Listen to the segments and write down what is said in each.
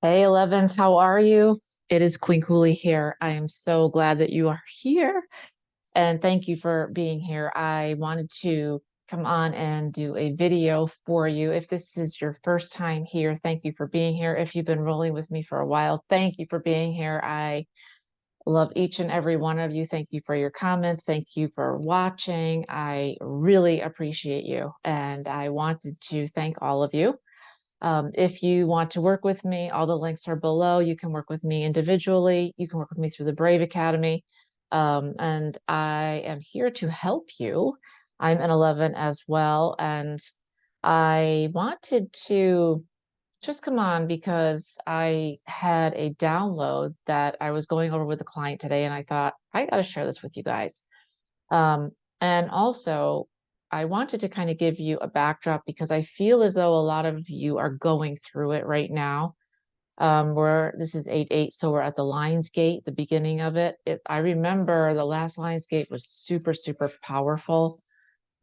Hey, Elevens, how are you? It is Queen Kuli here. I am so glad that you are here and thank you for being here. I wanted to come on and do a video for you. If this is your first time here, thank you for being here. If you've been rolling with me for a while, thank you for being here. I love each and every one of you. Thank you for your comments. Thank you for watching. I really appreciate you. And I wanted to thank all of you. If you want to work with me, all the links are below. You can work with me individually. You can work with me through the Brave Academy. And I am here to help you. I'm an 11 as well. And I wanted to just come on because I had a download that I was going over with a client today, and I thought, I got to share this with you guys. Um, and also, I wanted to kind of give you a backdrop because I feel as though a lot of you are going through it right now. This is 8/8, so we're at the Lions Gate, the beginning of it. I remember the last Lions Gate was super, super powerful.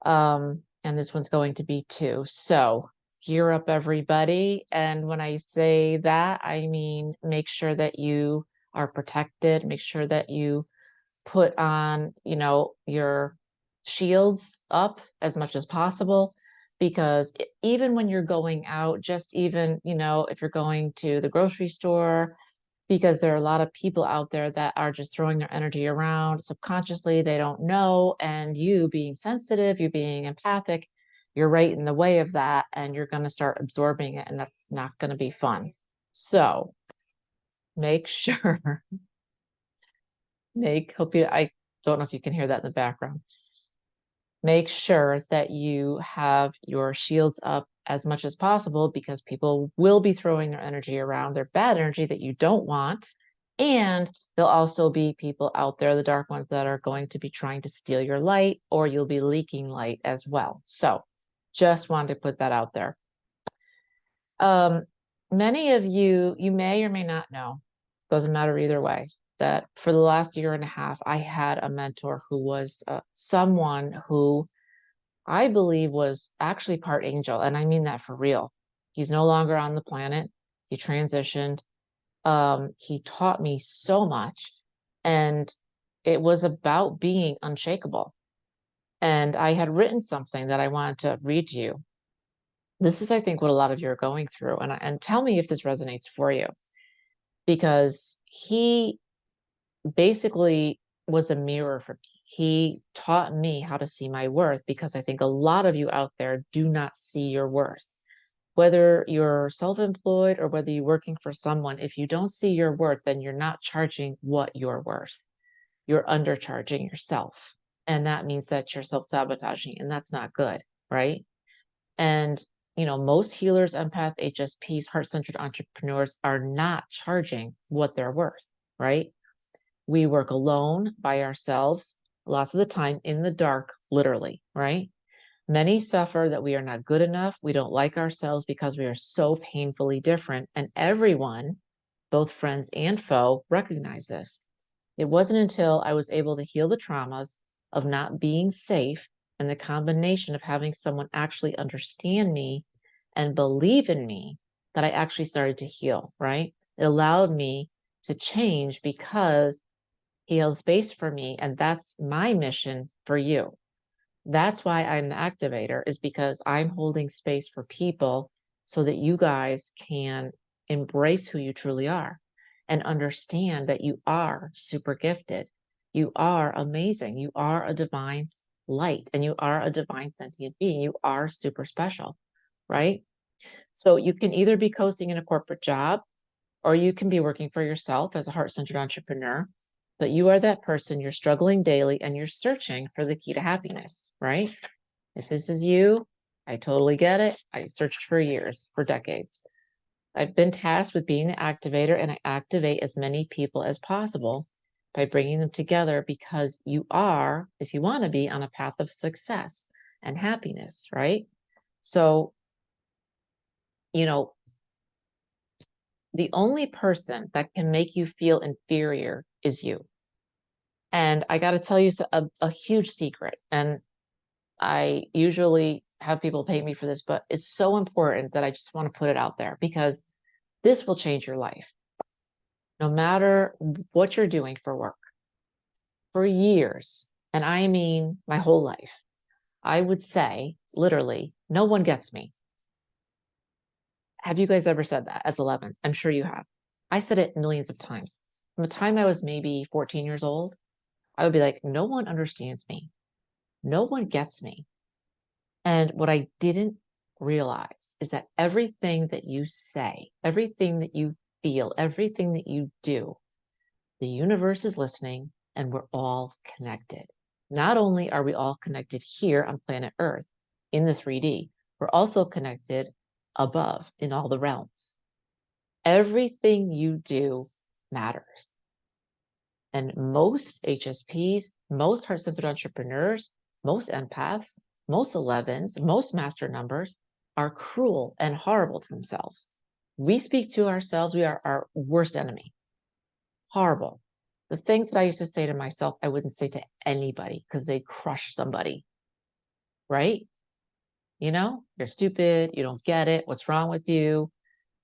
And this one's going to be too. So gear up, everybody. And when I say that, I mean make sure that you are protected, make sure that you put on, your shields up as much as possible. Because even when you're going out, just even, if you're going to the grocery store, because there are a lot of people out there that are just throwing their energy around subconsciously, they don't know. And you being sensitive, you being empathic, you're right in the way of that. And you're going to start absorbing it. And that's not going to be fun. So make sure, I don't know if you can hear that in the background. Make sure that you have your shields up as much as possible because people will be throwing their energy around, their bad energy that you don't want. And there'll also be people out there, the dark ones, that are going to be trying to steal your light, or you'll be leaking light as well. So just wanted to put that out there. Um, Many of you, you may or may not know, doesn't matter either way, that for the last year and a half, I had a mentor who was someone who I believe was actually part angel. And I mean that for real. He's no longer on the planet. He transitioned. He taught me so much. And it was about being unshakable. And I had written something that I wanted to read to you. This is, I think, what a lot of you are going through. And tell me if this resonates for you. Because he basically was a mirror for me. He taught me how to see my worth because I think a lot of you out there do not see your worth. Whether you're self-employed or whether you're working for someone, if you don't see your worth, then you're not charging what you're worth. You're undercharging yourself. And that means that you're self-sabotaging, and that's not good, right? And most healers, empath, HSPs, heart-centered entrepreneurs are not charging what they're worth, right? We work alone by ourselves, lots of the time in the dark, literally, right? Many suffer that we are not good enough. We don't like ourselves because we are so painfully different. And everyone, both friends and foe, recognize this. It wasn't until I was able to heal the traumas of not being safe and the combination of having someone actually understand me and believe in me that I actually started to heal, right? It allowed me to change because he held space for me. And that's my mission for you. That's why I'm the activator, is because I'm holding space for people so that you guys can embrace who you truly are and understand that you are super gifted. You are amazing. You are a divine light and you are a divine sentient being. You are super special, right? So you can either be coasting in a corporate job or you can be working for yourself as a heart-centered entrepreneur, but you are that person, you're struggling daily and you're searching for the key to happiness, right? If this is you, I totally get it. I searched for years, for decades. I've been tasked with being the activator, and I activate as many people as possible by bringing them together because you are, if you want to be, on a path of success and happiness, right? So, the only person that can make you feel inferior is you. And I got to tell you a huge secret. And I usually have people pay me for this, but it's so important that I just want to put it out there because This will change your life. No matter what you're doing for work, for years, and I mean my whole life, I would say, literally, no one gets me. Have you guys ever said that as 11s? I'm sure you have. I said it millions of times. From the time I was maybe 14 years old, I would be like, no one understands me. No one gets me. And what I didn't realize is that everything that you say, everything that you feel, everything that you do, the universe is listening and we're all connected. Not only are we all connected here on planet Earth in the 3D, we're also connected above in all the realms. Everything you do matters. And most HSPs, most heart-centered entrepreneurs, most empaths, most 11s, most master numbers are cruel and horrible to themselves. We speak to ourselves. We are our worst enemy. Horrible. The things that I used to say to myself, I wouldn't say to anybody because they crush somebody, right? You know, you're stupid. You don't get it. What's wrong with you?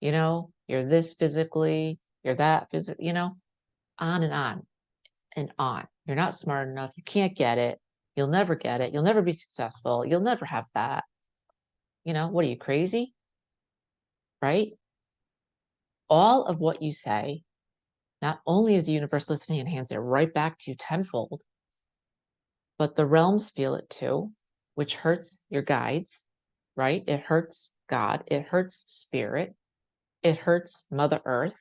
You know, you're this physically, you're that physically, you know, on and on and on. You're not smart enough. You can't get it. You'll never get it. You'll never be successful. You'll never have that. You know, what are you, crazy? Right? All of what you say, not only is the universe listening and hands it right back to you tenfold, but the realms feel it too, which hurts your guides, right? It hurts God. It hurts spirit. It hurts Mother Earth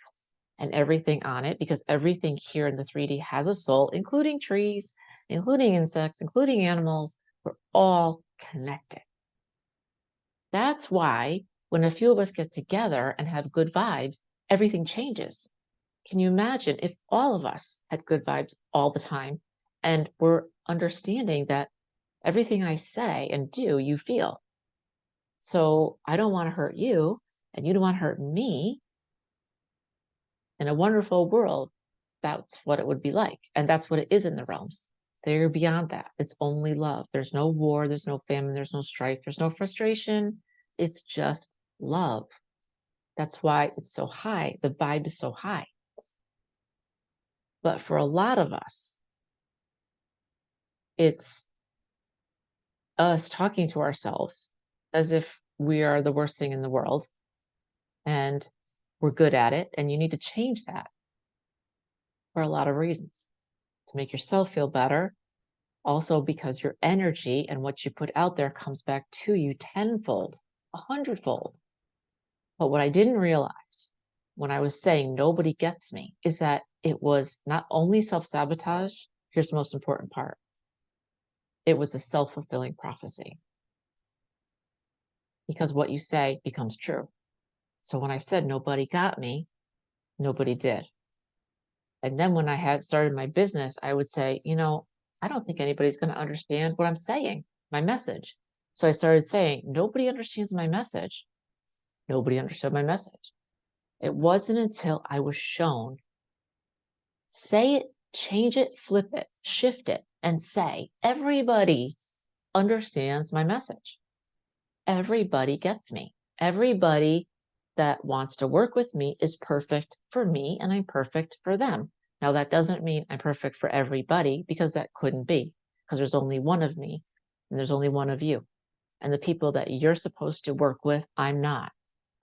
and everything on it, because everything here in the 3D has a soul, including trees, including insects, including animals. We're all connected. That's why when a few of us get together and have good vibes, everything changes. Can you imagine if all of us had good vibes all the time and we're understanding that everything I say and do, you feel? So I don't want to hurt you and you don't want to hurt me. In a wonderful world, that's what it would be like. And that's what it is in the realms. They're beyond that. It's only love. There's no war, there's no famine, there's no strife, there's no frustration. It's just love. That's why it's so high. The vibe is so high. But for a lot of us, it's us talking to ourselves as if we are the worst thing in the world and we're good at it. And you need to change that for a lot of reasons to make yourself feel better. Also, because your energy and what you put out there comes back to you tenfold, 100-fold. But what I didn't realize when I was saying nobody gets me is that it was not only self-sabotage. Here's the most important part. It was a self-fulfilling prophecy. Because what you say becomes true. So when I said nobody got me, nobody did. And then when I had started my business, I would say, you know, I don't think anybody's going to understand what I'm saying, my message. So I started saying, nobody understands my message. Nobody understood my message. It wasn't until I was shown, say it, change it, flip it, shift it, and say, everybody understands my message. Everybody gets me. Everybody that wants to work with me is perfect for me, and I'm perfect for them. Now, that doesn't mean I'm perfect for everybody, because that couldn't be, because there's only one of me and there's only one of you. And the people that you're supposed to work with, I'm not,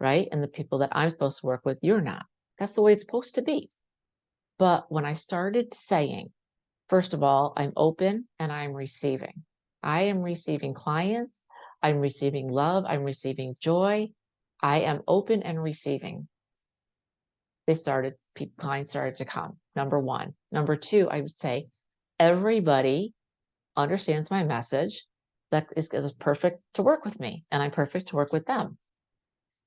right? And the people that I'm supposed to work with, you're not. That's the way it's supposed to be. But when I started saying, first of all, I'm open and I'm receiving. I am receiving clients. I'm receiving love. I'm receiving joy. I am open and receiving. Clients started to come. Number one. Number two, I would say everybody understands my message. That is perfect to work with me, and I'm perfect to work with them.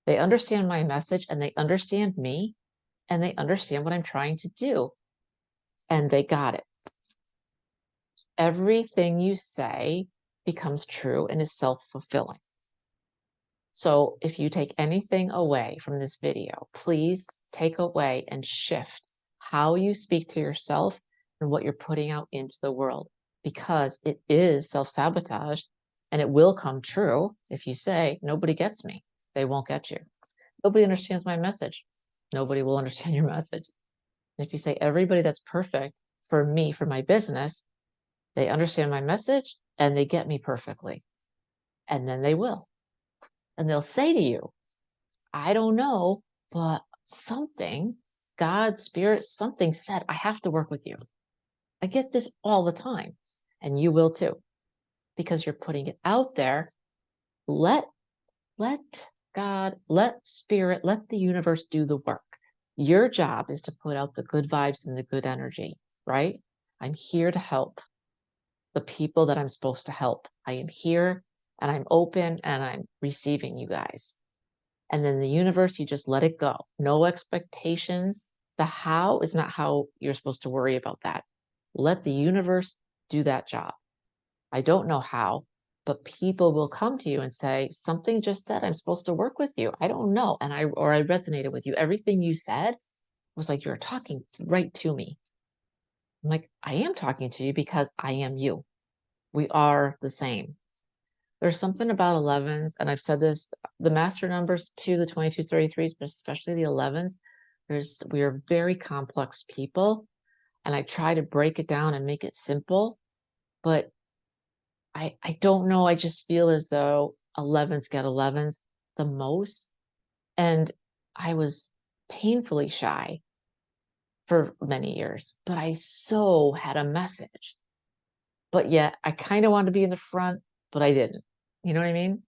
They understand my message and they understand me and they understand what I'm trying to do. And they got it. Everything you say becomes true and is self-fulfilling. So if you take anything away from this video, please take away and shift how you speak to yourself and what you're putting out into the world, because it is self-sabotage and it will come true if you say, nobody gets me. They won't get you. Nobody understands my message. nobody will understand your message. And if you say everybody that's perfect for me, for my business, they understand my message and they get me perfectly. And then they will. And they'll say to you, I don't know, but something, God, spirit, something said, I have to work with you. I get this all the time. And you will too, because you're putting it out there. Let God, let spirit, let the universe do the work. Your job is to put out the good vibes and the good energy, right? I'm here to help the people that I'm supposed to help. I am here and I'm open and I'm receiving you guys. And then the universe, you just let it go. No expectations. The how is not how you're supposed to worry about that. Let the universe do that job. I don't know how, but people will come to you and say, something just said I'm supposed to work with you. I don't know. And I resonated with you. Everything you said was like, you're talking right to me. I'm like, I am talking to you because I am you. We are the same. There's something about 11s, and I've said this, the master numbers to the 22s, 33s, but especially the 11s, we are very complex people. And I try to break it down and make it simple, but I don't know. I just feel as though 11s get 11s the most. And I was painfully shy for many years, but I so had a message. But yet I kind of wanted to be in the front, but I didn't. You know what I mean?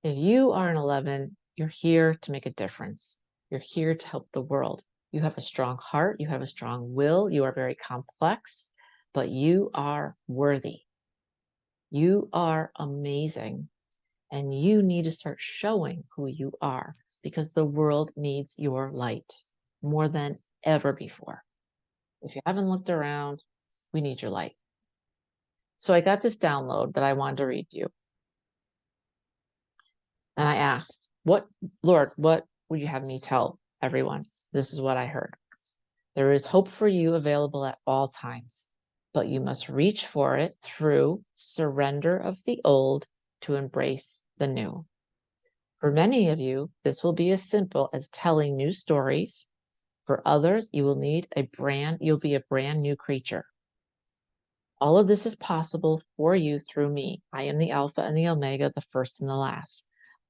If you are an 11, you're here to make a difference. You're here to help the world. You have a strong heart. You have a strong will. You are very complex, but you are worthy. You are amazing. And you need to start showing who you are because the world needs your light more than ever before. If you haven't looked around, we need your light. So I got this download that I wanted to read to you. And I asked, Lord, what would you have me tell everyone? This is what I heard. There is hope for you available at all times, but you must reach for it through surrender of the old to embrace the new. For many of you, this will be as simple as telling new stories. For others, you'll be a brand new creature. All of this is possible for you through me. I am the Alpha and the Omega, the first and the last.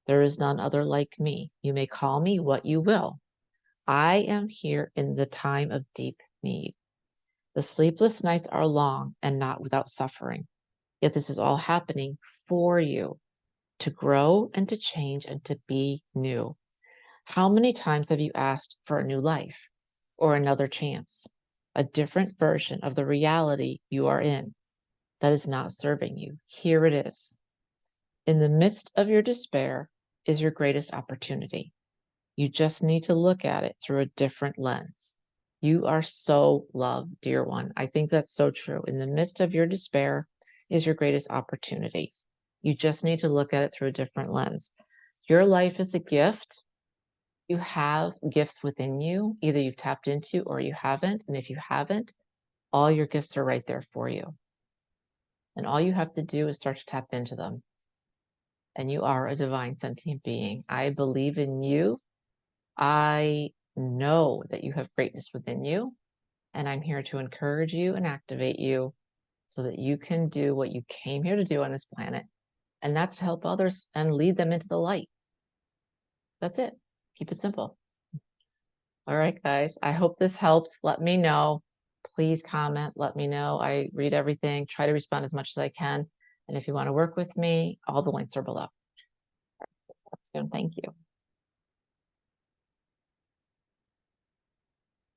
There is none other like me. You may call me what you will. I am here in the time of deep need. The sleepless nights are long and not without suffering. Yet this is all happening for you to grow and to change and to be new. How many times have you asked for a new life or another chance, a different version of the reality you are in that is not serving you? Here it is. In the midst of your despair is your greatest opportunity. You just need to look at it through a different lens. You are so loved, dear one. I think that's so true. In the midst of your despair is your greatest opportunity. You just need to look at it through a different lens. Your life is a gift. You have gifts within you. Either you've tapped into or you haven't. And if you haven't, all your gifts are right there for you. And all you have to do is start to tap into them. And you are a divine sentient being. I believe in you. I know that you have greatness within you. And I'm here to encourage you and activate you so that you can do what you came here to do on this planet. And that's to help others and lead them into the light. That's it. Keep it simple. All right, guys. I hope this helped. Let me know. Please comment. Let me know. I read everything, try to respond as much as I can. And if you want to work with me, all the links are below. All right, soon. Thank you.